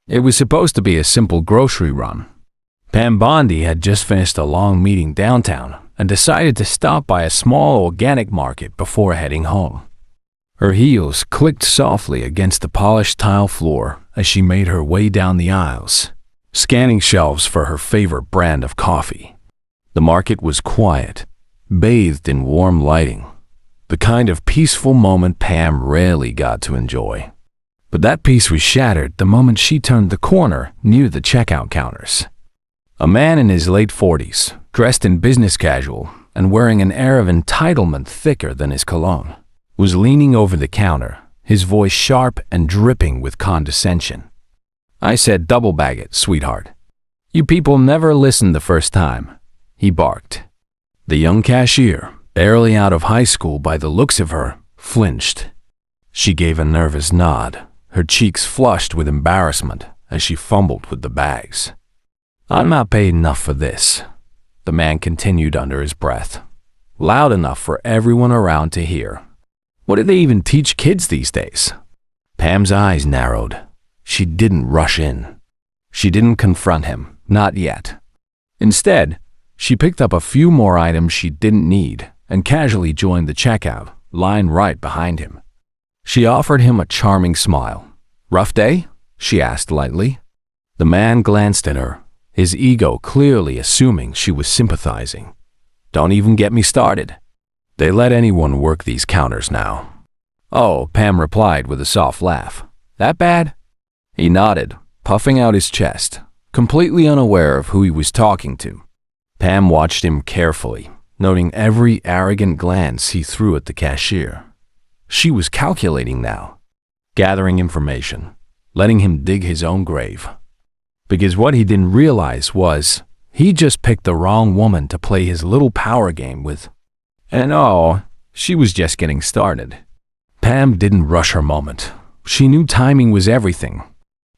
It was supposed to be a simple grocery run. Pam Bondi had just finished a long meeting downtown and decided to stop by a small organic market before heading home. Her heels clicked softly against the polished tile floor as she made her way down the aisles, scanning shelves for her favorite brand of coffee. The market was quiet, bathed in warm lighting, the kind of peaceful moment Pam rarely got to enjoy. But that peace was shattered the moment she turned the corner near the checkout counters. A man in his late 40s, dressed in business casual and wearing an air of entitlement thicker than his cologne, was leaning over the counter, his voice sharp and dripping with condescension. "I said double bag it, sweetheart. You people never listened the first time," he barked. The young cashier, barely out of high school by the looks of her, flinched. She gave a nervous nod, her cheeks flushed with embarrassment as she fumbled with the bags. "I'm not paid enough for this," the man continued under his breath, loud enough for everyone around to hear. What do they even teach kids these days? Pam's eyes narrowed. She didn't rush in. She didn't confront him, not yet. Instead, she picked up a few more items she didn't need and casually joined the checkout, line right behind him. She offered him a charming smile. "Rough day?" she asked lightly. The man glanced at her, his ego clearly assuming she was sympathizing. "Don't even get me started. They let anyone work these counters now." "Oh," Pam replied with a soft laugh. "That bad?" He nodded, puffing out his chest, completely unaware of who he was talking to. Pam watched him carefully, noting every arrogant glance he threw at the cashier. She was calculating now, gathering information, letting him dig his own grave. Because what he didn't realize was he just picked the wrong woman to play his little power game with. And oh, she was just getting started. Pam didn't rush her moment. She knew timing was everything.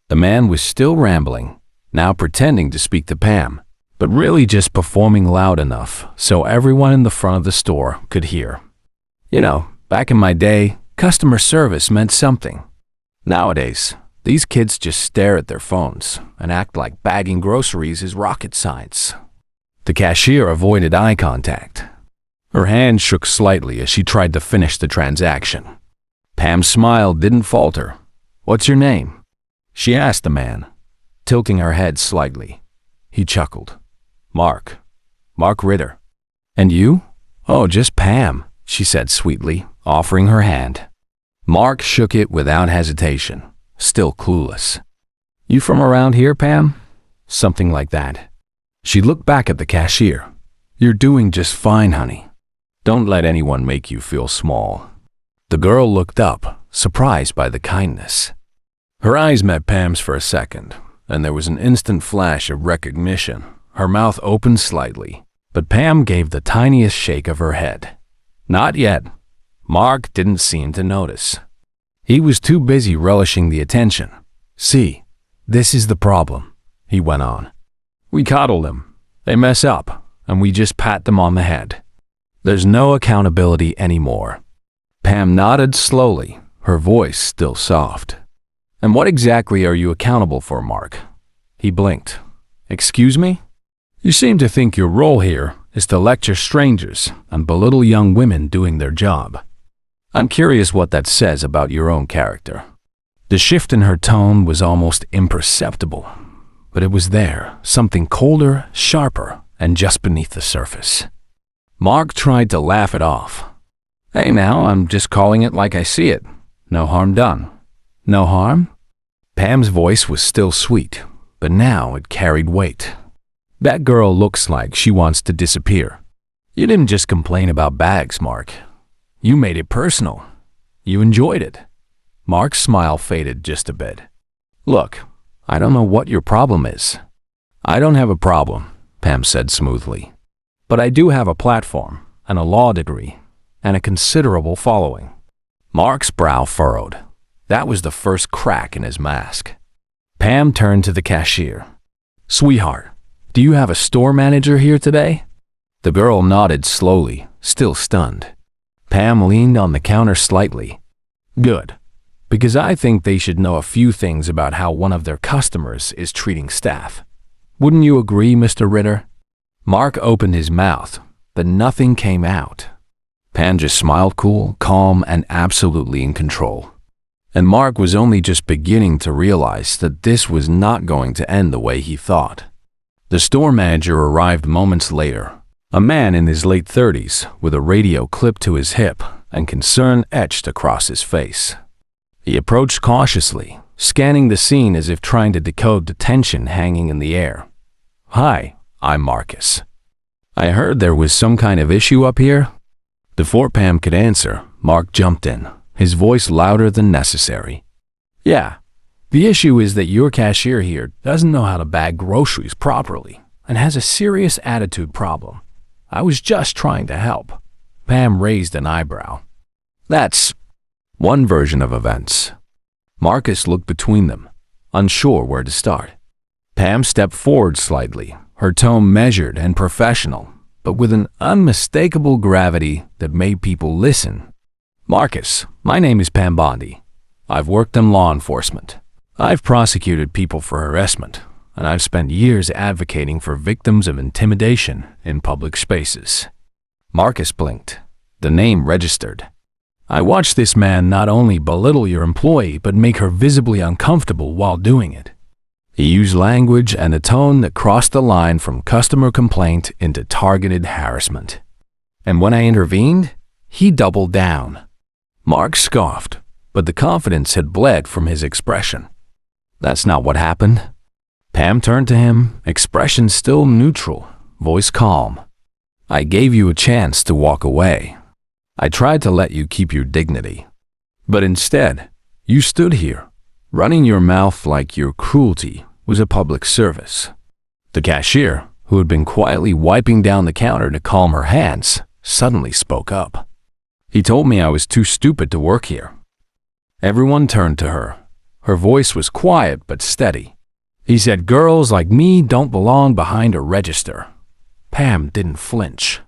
The man was still rambling, now pretending to speak to Pam, but really just performing loud enough so everyone in the front of the store could hear. "You know, back in my day, customer service meant something. Nowadays, these kids just stare at their phones and act like bagging groceries is rocket science." The cashier avoided eye contact. Her hand shook slightly as she tried to finish the transaction. Pam's smile didn't falter. "What's your name?" she asked the man, tilting her head slightly. He chuckled. Mark Ritter." "And you?" "Oh, just Pam," she said sweetly, offering her hand. Mark shook it without hesitation, still clueless. "You from around here, Pam?" "Something like that." She looked back at the cashier. "You're doing just fine, honey. Don't let anyone make you feel small." The girl looked up, surprised by the kindness. Her eyes met Pam's for a second, and there was an instant flash of recognition. Her mouth opened slightly, but Pam gave the tiniest shake of her head. "Not yet." Mark didn't seem to notice. He was too busy relishing the attention. "See, this is the problem," he went on. "We coddle them. They mess up, and we just pat them on the head. There's no accountability anymore." Pam nodded slowly, her voice still soft. "And what exactly are you accountable for, Mark?" He blinked. "Excuse me?" "You seem to think your role here is to lecture strangers and belittle young women doing their job. I'm curious what that says about your own character." The shift in her tone was almost imperceptible, but it was there, something colder, sharper, and just beneath the surface. Mark tried to laugh it off. "Hey now, I'm just calling it like I see it. No harm done." "No harm?" Pam's voice was still sweet, but now it carried weight. "That girl looks like she wants to disappear. You didn't just complain about bags, Mark. You made it personal. You enjoyed it." Mark's smile faded just a bit. "Look, I don't know what your problem is." "I don't have a problem," Pam said smoothly. "But I do have a platform and a law degree and a considerable following." Mark's brow furrowed. That was the first crack in his mask. Pam turned to the cashier. "Sweetheart, do you have a store manager here today?" The girl nodded slowly, still stunned. Pam leaned on the counter slightly. "Good. because I think they should know a few things about how one of their customers is treating staff. Wouldn't you agree, Mr. Ritter?" Mark opened his mouth, but nothing came out. Pam just smiled cool, calm, and absolutely in control. And Mark was only just beginning to realize that this was not going to end the way he thought. The store manager arrived moments later, a man in his late 30s with a radio clipped to his hip and concern etched across his face. He approached cautiously, scanning the scene as if trying to decode the tension hanging in the air. "Hi, I'm Marcus. I heard there was some kind of issue up here." Before Pam could answer, Mark jumped in, his voice louder than necessary. "Yeah, the issue is that your cashier here doesn't know how to bag groceries properly and has a serious attitude problem. I was just trying to help." Pam raised an eyebrow. "That's one version of events." Marcus looked between them, unsure where to start. Pam stepped forward slightly, her tone measured and professional, but with an unmistakable gravity that made people listen. "Marcus, my name is Pam Bondi. I've worked in law enforcement. I've prosecuted people for harassment, and I've spent years advocating for victims of intimidation in public spaces." Marcus blinked. The name registered. "I watched this man not only belittle your employee, but make her visibly uncomfortable while doing it. He used language and a tone that crossed the line from customer complaint into targeted harassment. And when I intervened, he doubled down." Mark scoffed, but the confidence had bled from his expression. "That's not what happened." Pam turned to him, expression still neutral, voice calm. "I gave you a chance to walk away. I tried to let you keep your dignity. But instead, you stood here, running your mouth like your cruelty was a public service." The cashier, who had been quietly wiping down the counter to calm her hands, suddenly spoke up. "He told me I was too stupid to work here." Everyone turned to her. Her voice was quiet but steady. "He said girls like me don't belong behind a register." Pam didn't flinch.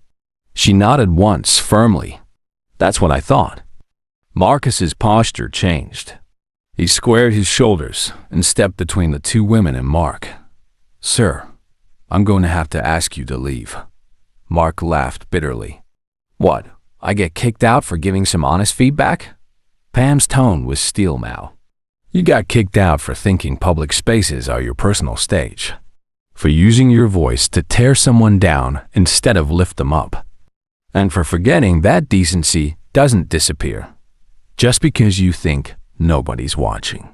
She nodded once, firmly. "That's what I thought." Marcus's posture changed. He squared his shoulders and stepped between the two women and Mark. "Sir, I'm going to have to ask you to leave." Mark laughed bitterly. "What, I get kicked out for giving some honest feedback?" Pam's tone was steel now. "You got kicked out for thinking public spaces are your personal stage, for using your voice to tear someone down instead of lift them up, and for forgetting that decency doesn't disappear just because you think nobody's watching."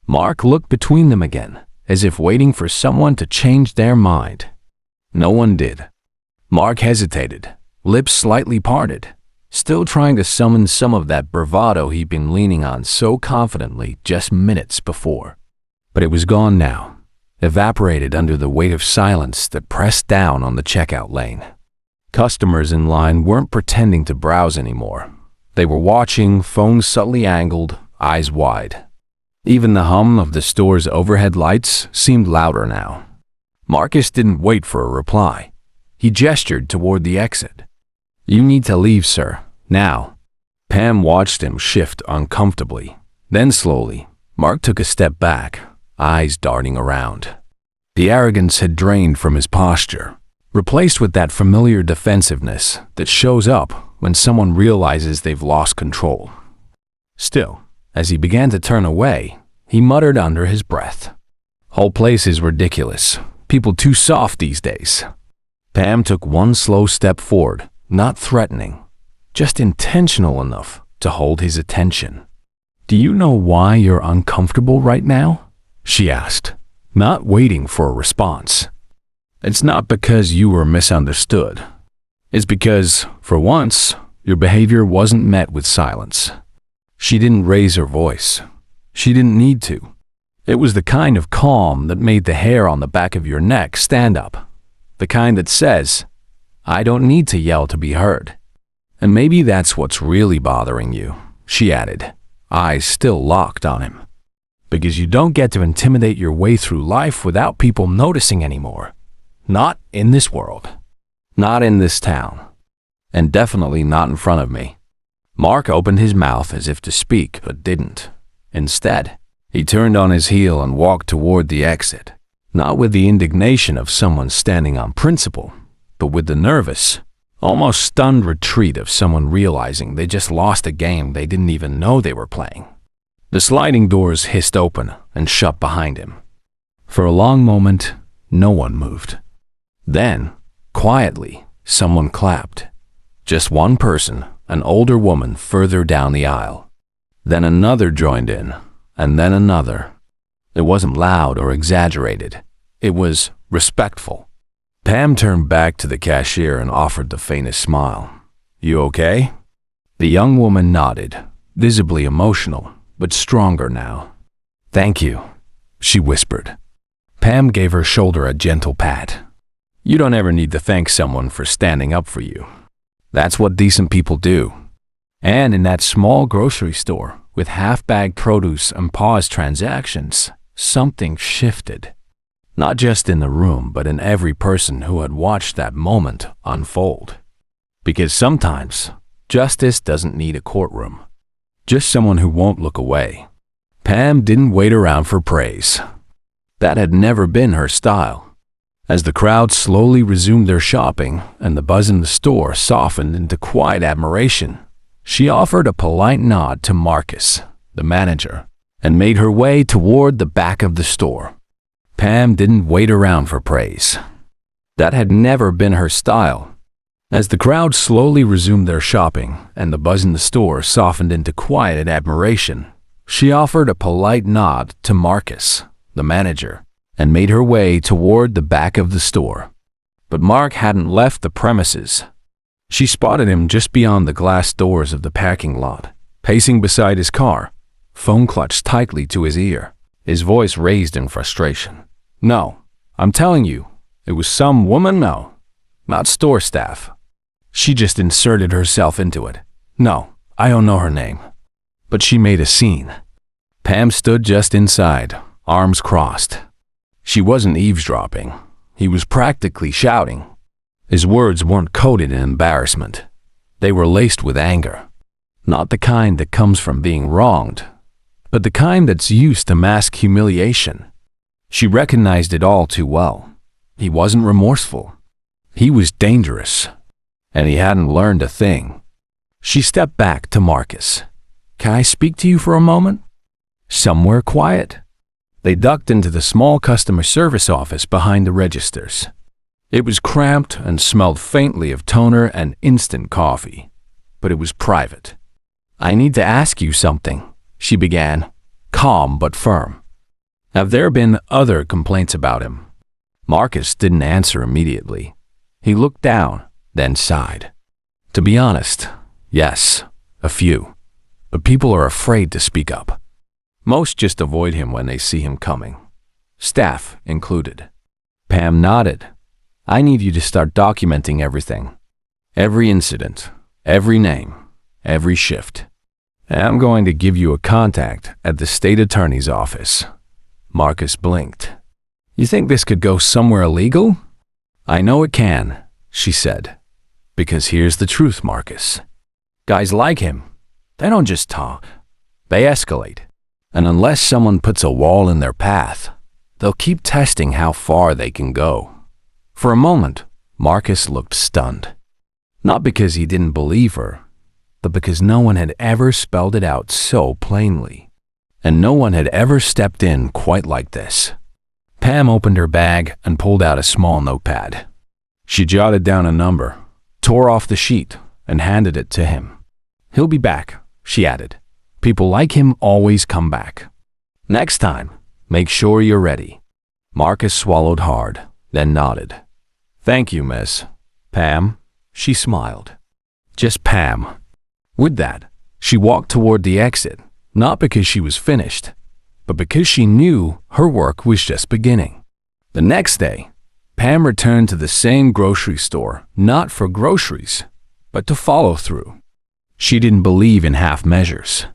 Mark looked between them again, as if waiting for someone to change their mind. No one did. Mark hesitated, lips slightly parted, still trying to summon some of that bravado he'd been leaning on so confidently just minutes before. But it was gone now, evaporated under the weight of silence that pressed down on the checkout lane. Customers in line weren't pretending to browse anymore. They were watching, phones subtly angled, eyes wide. Even the hum of the store's overhead lights seemed louder now. Marcus didn't wait for a reply. He gestured toward the exit. "You need to leave, sir, now." Pam watched him shift uncomfortably. Then slowly, Mark took a step back, eyes darting around. The arrogance had drained from his posture, replaced with that familiar defensiveness that shows up when someone realizes they've lost control. Still, as he began to turn away, he muttered under his breath, "Whole place is ridiculous. People too soft these days." Pam took one slow step forward, not threatening, just intentional enough to hold his attention. "Do you know why you're uncomfortable right now?" she asked, not waiting for a response. "It's not because you were misunderstood. It's because, for once, your behavior wasn't met with silence." She didn't raise her voice. She didn't need to. It was the kind of calm that made the hair on the back of your neck stand up. The kind that says, "I don't need to yell to be heard." "And maybe that's what's really bothering you," she added, eyes still locked on him. "Because you don't get to intimidate your way through life without people noticing anymore. Not in this world. Not in this town. And definitely not in front of me." Mark opened his mouth as if to speak, but didn't. Instead, he turned on his heel and walked toward the exit, not with the indignation of someone standing on principle, but with the nervous, almost stunned retreat of someone realizing they just lost a game they didn't even know they were playing. The sliding doors hissed open and shut behind him. For a long moment, no one moved. Then, quietly, someone clapped. Just one person, an older woman further down the aisle. Then another joined in, and then another. It wasn't loud or exaggerated. It was respectful. Pam turned back to the cashier and offered the faintest smile. "You okay?" The young woman nodded, visibly emotional, but stronger now. "Thank you," she whispered. Pam gave her shoulder a gentle pat. "You don't ever need to thank someone for standing up for you. That's what decent people do." And in that small grocery store, with half-bagged produce and paused transactions, something shifted. Not just in the room, but in every person who had watched that moment unfold. Because sometimes, justice doesn't need a courtroom. Just someone who won't look away. Pam didn't wait around for praise. That had never been her style. As the crowd slowly resumed their shopping and the buzz in the store softened into quiet admiration, she offered a polite nod to Marcus, the manager, and made her way toward the back of the store. Pam didn't wait around for praise. That had never been her style. As the crowd slowly resumed their shopping and the buzz in the store softened into quiet admiration, she offered a polite nod to Marcus, the manager, and made her way toward the back of the store. But Mark hadn't left the premises. She spotted him just beyond the glass doors of the parking lot, pacing beside his car, phone clutched tightly to his ear, his voice raised in frustration. "No, I'm telling you, it was some woman, no, not store staff. She just inserted herself into it. No, I don't know her name." But she made a scene. Pam stood just inside, arms crossed. She wasn't eavesdropping. He was practically shouting. His words weren't coated in embarrassment. They were laced with anger. Not the kind that comes from being wronged, but the kind that's used to mask humiliation. She recognized it all too well. He wasn't remorseful. He was dangerous. And he hadn't learned a thing. She stepped back to Marcus. "Can I speak to you for a moment?" "Somewhere quiet?" They ducked into the small customer service office behind the registers. It was cramped and smelled faintly of toner and instant coffee, but it was private. "I need to ask you something," she began, calm but firm. "Have there been other complaints about him?" Marcus didn't answer immediately. He looked down, then sighed. "To be honest, yes, a few. But people are afraid to speak up. Most just avoid him when they see him coming. Staff included." Pam nodded. "I need you to start documenting everything. Every incident, every name, every shift. And I'm going to give you a contact at the state attorney's office." Marcus blinked. "You think this could go somewhere illegal?" "I know it can," she said. "Because here's the truth, Marcus. Guys like him, they don't just talk. They escalate. And unless someone puts a wall in their path, they'll keep testing how far they can go." For a moment, Marcus looked stunned. Not because he didn't believe her, but because no one had ever spelled it out so plainly. And no one had ever stepped in quite like this. Pam opened her bag and pulled out a small notepad. She jotted down a number, tore off the sheet, and handed it to him. "He'll be back," she added. "People like him always come back. Next time, make sure you're ready." Marcus swallowed hard, then nodded. "Thank you, Miss Pam," she smiled. Just Pam. With that, she walked toward the exit, not because she was finished, but because she knew her work was just beginning. The next day, Pam returned to the same grocery store, not for groceries, but to follow through. She didn't believe in half measures.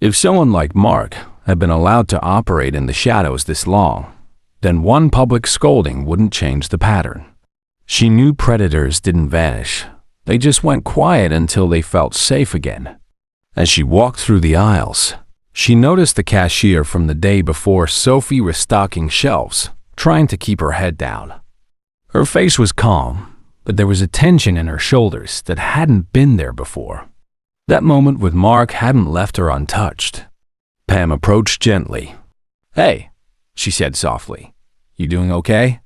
If someone like Mark had been allowed to operate in the shadows this long, then one public scolding wouldn't change the pattern. She knew predators didn't vanish. They just went quiet until they felt safe again. As she walked through the aisles, She noticed the cashier from the day before Sophie restocking shelves, trying to keep her head down. Her face was calm, but there was a tension in her shoulders that hadn't been there before. That moment with Mark hadn't left her untouched. Pam approached gently. "Hey," she said softly. "You doing okay?"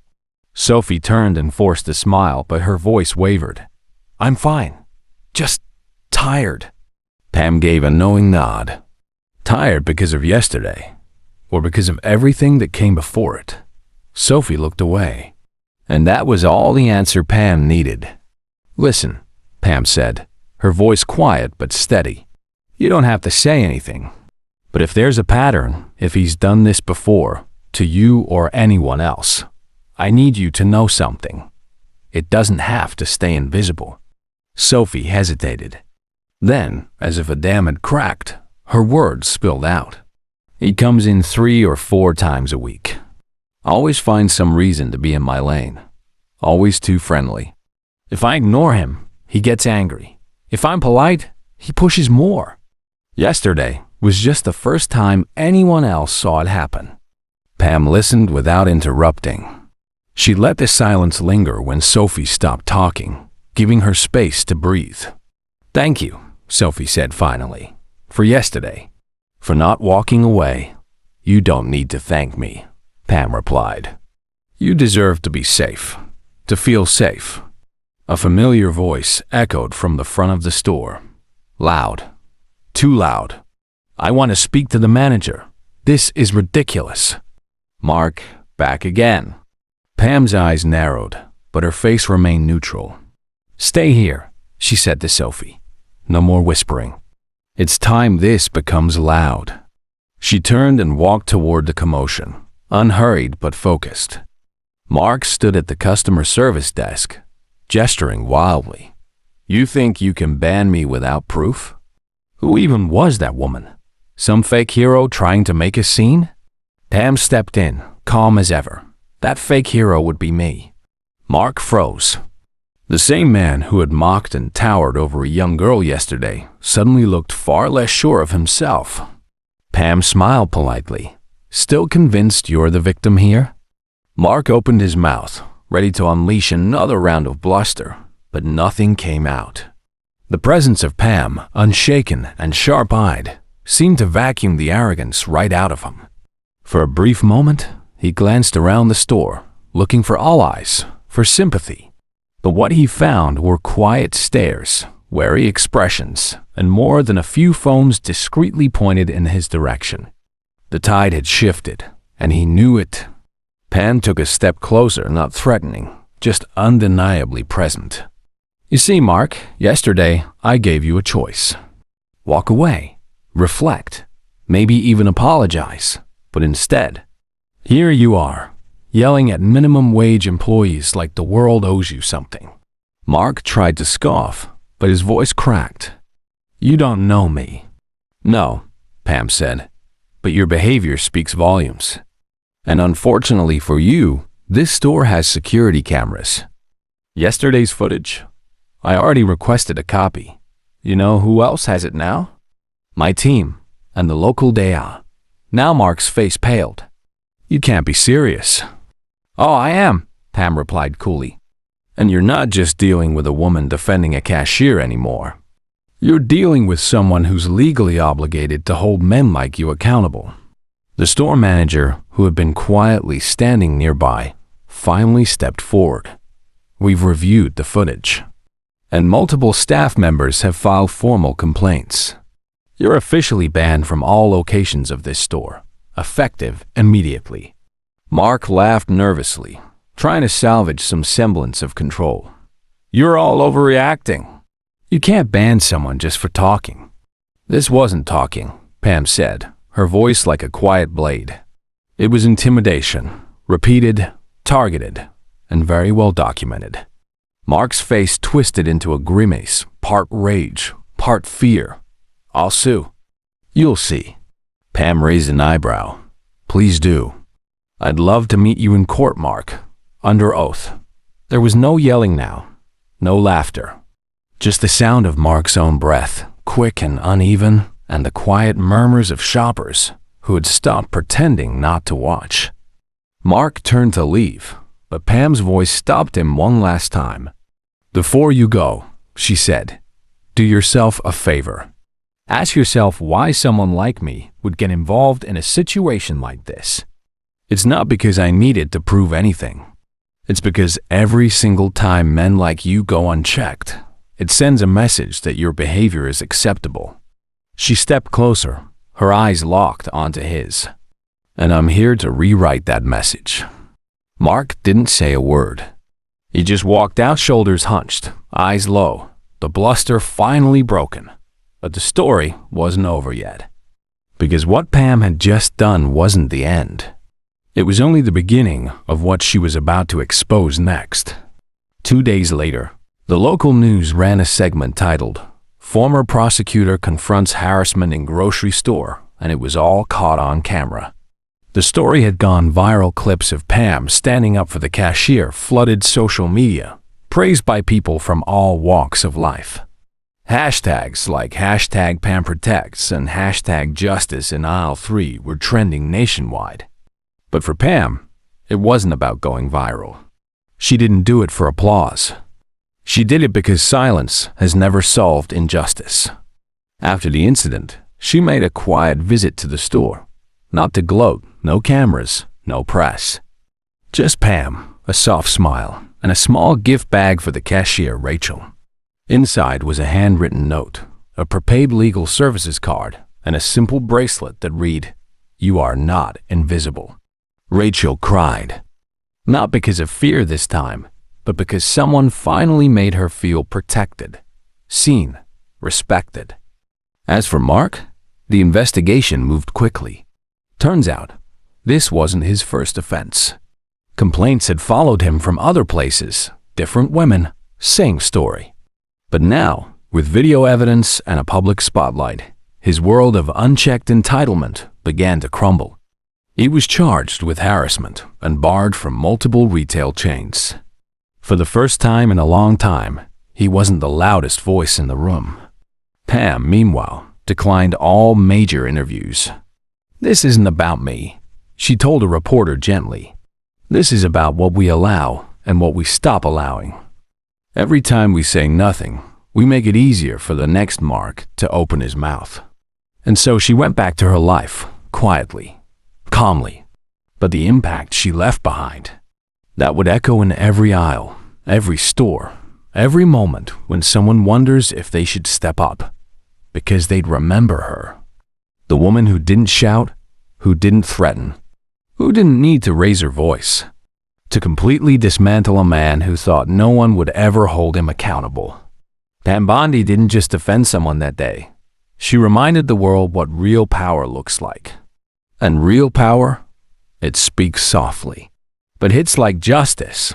Sophie turned and forced a smile, but her voice wavered. "I'm fine. Just tired." Pam gave a knowing nod. Tired because of yesterday, or because of everything that came before it? Sophie looked away. And that was all the answer Pam needed. "Listen," Pam said, her voice quiet but steady. "You don't have to say anything. But if there's a pattern, if he's done this before, to you or anyone else, I need you to know something. It doesn't have to stay invisible." Sophie hesitated. Then, as if a dam had cracked, her words spilled out. "He comes in 3 or 4 times a week. Always finds some reason to be in my lane. Always too friendly. If I ignore him, he gets angry. If I'm polite, he pushes more. Yesterday was just the first time anyone else saw it happen." Pam listened without interrupting. She let the silence linger when Sophie stopped talking, giving her space to breathe. "Thank you," Sophie said finally, "for yesterday. For not walking away." "You don't need to thank me," Pam replied. "You deserve to be safe, to feel safe." A familiar voice echoed from the front of the store. Loud. Too loud. "I want to speak to the manager. This is ridiculous." "Mark, back again." Pam's eyes narrowed, but her face remained neutral. "Stay here," she said to Sophie. "No more whispering. It's time this becomes loud." She turned and walked toward the commotion, unhurried but focused. Mark stood at the customer service desk, gesturing wildly. "You think you can ban me without proof? Who even was that woman? Some fake hero trying to make a scene?" Pam stepped in, calm as ever. That fake hero would be me. Mark froze. The same man who had mocked and towered over a young girl yesterday suddenly looked far less sure of himself. Pam smiled politely. "Still convinced you're the victim here?" Mark opened his mouth, ready to unleash another round of bluster, but nothing came out. The presence of Pam, unshaken and sharp-eyed, seemed to vacuum the arrogance right out of him. For a brief moment, he glanced around the store, looking for all eyes, for sympathy. But what he found were quiet stares, wary expressions, and more than a few phones discreetly pointed in his direction. The tide had shifted, and he knew it. Pam took a step closer, not threatening, just undeniably present. "You see, Mark, yesterday I gave you a choice. Walk away, reflect, maybe even apologize. But instead, here you are, yelling at minimum wage employees like the world owes you something." Mark tried to scoff, but his voice cracked. "You don't know me." "No," Pam said, "but your behavior speaks volumes. And unfortunately for you, this store has security cameras. Yesterday's footage? I already requested a copy. You know who else has it now? My team and the local DA." Now Mark's face paled. "You can't be serious." "Oh, I am," Pam replied coolly. "And you're not just dealing with a woman defending a cashier anymore. You're dealing with someone who's legally obligated to hold men like you accountable." The store manager, who had been quietly standing nearby, finally stepped forward. "We've reviewed the footage, and multiple staff members have filed formal complaints. You're officially banned from all locations of this store, effective immediately." Mark laughed nervously, trying to salvage some semblance of control. "You're all overreacting. You can't ban someone just for talking." "This wasn't talking," Pam said, her voice like a quiet blade. "It was intimidation, repeated, targeted, and very well documented." Mark's face twisted into a grimace, part rage, part fear. "I'll sue." "You'll see." Pam raised an eyebrow. "Please do." "I'd love to meet you in court, Mark, under oath." There was no yelling now, no laughter, just the sound of Mark's own breath, quick and uneven, and the quiet murmurs of shoppers who had stopped pretending not to watch. Mark turned to leave, but Pam's voice stopped him one last time. "Before you go," she said, "do yourself a favor. Ask yourself why someone like me would get involved in a situation like this. It's not because I needed to prove anything. It's because every single time men like you go unchecked, it sends a message that your behavior is acceptable." She stepped closer, her eyes locked onto his. "And I'm here to rewrite that message." Mark didn't say a word. He just walked out, shoulders hunched, eyes low, the bluster finally broken. But the story wasn't over yet. Because what Pam had just done wasn't the end. It was only the beginning of what she was about to expose next. 2 days later, the local news ran a segment titled, "Former Prosecutor Confronts Harassment in Grocery Store," and it was all caught on camera. The story had gone viral. Clips of Pam standing up for the cashier flooded social media, praised by people from all walks of life. Hashtags like #PamProtects and #Justice in Aisle 3 were trending nationwide. But for Pam, it wasn't about going viral. She didn't do it for applause. She did it because silence has never solved injustice. After the incident, she made a quiet visit to the store. Not to gloat, no cameras, no press. Just Pam, a soft smile, and a small gift bag for the cashier, Rachel. Inside was a handwritten note, a prepaid legal services card, and a simple bracelet that read, "You are not invisible." Rachel cried. Not because of fear this time, but because someone finally made her feel protected, seen, respected. As for Mark, the investigation moved quickly. Turns out, this wasn't his first offense. Complaints had followed him from other places, different women, same story. But now, with video evidence and a public spotlight, his world of unchecked entitlement began to crumble. He was charged with harassment and barred from multiple retail chains. For the first time in a long time, he wasn't the loudest voice in the room. Pam, meanwhile, declined all major interviews. "This isn't about me," she told a reporter gently. "This is about what we allow and what we stop allowing. Every time we say nothing, we make it easier for the next Mark to open his mouth." And so she went back to her life, quietly, calmly. But the impact she left behind, that would echo in every aisle, every store, every moment when someone wonders if they should step up, because they'd remember her. The woman who didn't shout, who didn't threaten, who didn't need to raise her voice, to completely dismantle a man who thought no one would ever hold him accountable. Pam Bondi didn't just defend someone that day. She reminded the world what real power looks like. And real power, it speaks softly, but hits like justice